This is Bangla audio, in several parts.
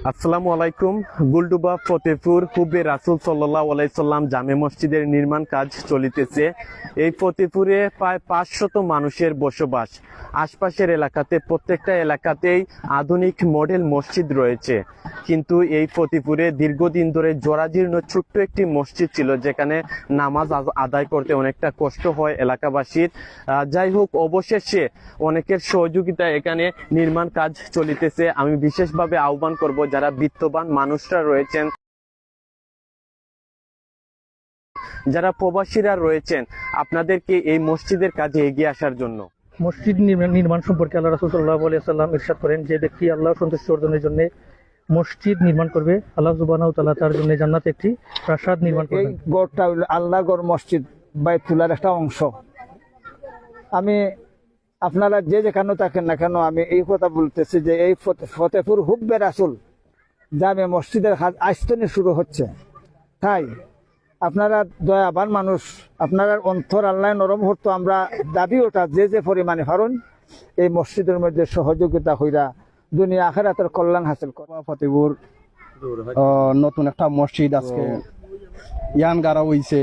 আসসালামু আলাইকুম। গুলডুবা ফতেপুর হুব্বে রাসূল সাল্লাল্লাহু আলাইহি সাল্লাম জামে মসজিদের নির্মাণ কাজ চলিতেছে। এই ফতেপুরে প্রায় 500 মানুষের বসবাস। আশপাশের এলাকাতে প্রত্যেকটা এলাকাতেই আধুনিক মডেল মসজিদ রয়েছে, কিন্তু এই ফতেপুরে দীর্ঘদিন ধরে জরাজীর্ণ ছোট্ট একটি মসজিদ ছিল, যেখানে নামাজ আদায় করতে অনেকটা কষ্ট হয় এলাকাবাসীর। যাই হোক, অবশেষে অনেকের সহযোগিতায় এখানে নির্মাণ কাজ চলিতেছে। আমি বিশেষভাবে আহ্বান করব যারা বিত্তবান মানুষরা রয়েছেন, যারা প্রবাসীরা রয়েছেন, আপনাদেরকে এই মসজিদের কাজে এগিয়ে আসার জন্য। মসজিদ নির্মাণ সম্পর্কে আল্লাহ রাসূল সাল্লাল্লাহু আলাইহি ওয়াসাল্লাম ইরশাদ করেন, যে ব্যক্তি আল্লাহর সন্তুষ্টি অর্জনের জন্য মসজিদ নির্মাণ করবে, আল্লাহ সুবহানাহু ওয়া তাআলা তার জন্য জান্নাতে একটি প্রাসাদ নির্মাণ করবেন। এই গড়টা হইল আল্লাহর গড়, মসজিদ বাইতুল্লাহর একটা অংশ। আমি আপনারা যে যেখানে থাকেন না কেন, আমি এই কথা বলতেছি যে এই ফতেপুর হুব্বে রাসূল জামে মসজিদের কাজ আজ থেকে শুরু হচ্ছে। তাই আপনারা দয়াবান মানুষ, আপনারা অন্তর আল্লাহ নরম হতো। আমরা দাবি ওটা যে পরিমাণে পারেন এই মসজিদের মধ্যে সহযোগিতা হইরা দুনিয়া আখিরাতের কল্যাণ হাসিল করব। ফতেপুর নতুন একটা মসজিদ আজকে ইয়ান গাড়া হইছে।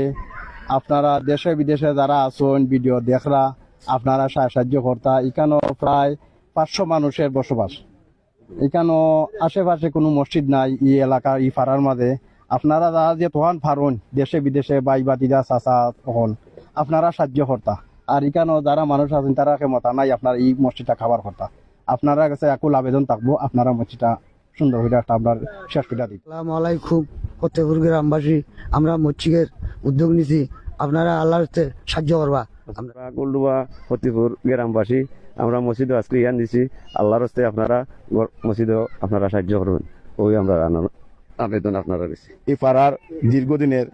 আপনারা দেশে বিদেশে যারা আছেন ভিডিও দেখরা, আপনারা সাহায্য করতা। এখানেও প্রায় 500 মানুষের বসবাস। এখানেও আশেপাশে কোনো মসজিদ নাই এই এলাকার, এই পাড়ার মাঝে। আপনারা যারা যে তখন ফারুন দেশে বিদেশে বাই বাতিদা চাচা, তখন আপনারা সাহায্য করতা। আর এখানেও যারা মানুষ আছেন তারা ক্ষমতা নাই আপনার এই মসজিদটা খাবার করতা। আপনারা কাছে একুল আবেদন থাকবো, আপনারা মসজিদটা সুন্দর হইলে একটা আপনার শেষ করে দিন। আসসালামু আলাইকুম। ফতেপুর গ্রামবাসী আমরা মসজিদের উদ্যোগ নিছি, আপনারা আল্লাহর হাতে সাহায্য করবা। আমরা গুলডুবা ফতেপুর গ্রামবাসী আমরা মসজিদে আজকে ইয়ান দিছি, আল্লাহর হস্তে আপনারা মসজিদেও আপনারা সাহায্য করবেন, ওই আমরা আবেদন আপনারা দিচ্ছি। এই পাড়ার দীর্ঘদিনের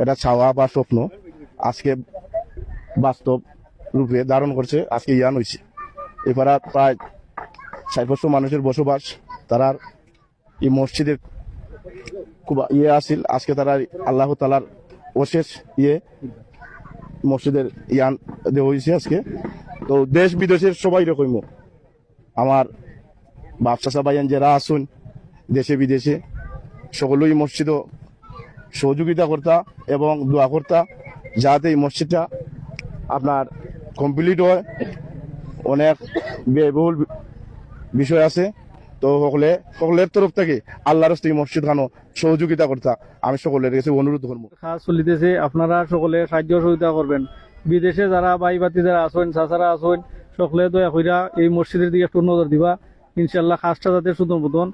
এটা ছাওয়া বা স্বপ্ন আজকে বাস্তব রূপে ধারণ করছে। আজকে ইয়ান হয়েছে। এই পাড়ার প্রায় 400 মানুষের বসবাস। তারা এই মসজিদের খুব আসিল। আজকে তারা আল্লাহ তাআলার অশেষ মসজিদের ইয়ান দেওয়া হয়েছে আজকে। তো দেশ বিদেশের সবাই রকম আমার বাপচাচা ভাইয়ান যারা আসুন দেশে বিদেশে, সকলেই মসজিদও সহযোগিতা করতা এবং দোয়া করতা যাতে এই মসজিদটা আপনার কমপ্লিট হয়। অনেক ব্যয়বহুল বিষয় আছে, তো সকলের তরফ থেকে আল্লাহর রাস্তায় এই মসজিদ খানো সহযোগিতা করতা আমি সকলের কাছে অনুরোধ করবো। কাজ চলিতেছে, আপনারা সকলে সাহায্য সহযোগিতা করবেন। বিদেশে যারা বাই বাতি যারা আছেন, চাচারা আছেন, সকলে দয়া কইরা এই মসজিদের দিকে একটু নজর দিবা। ইনশাআল্লাহ কাজটা যাতে সুন্দর মতন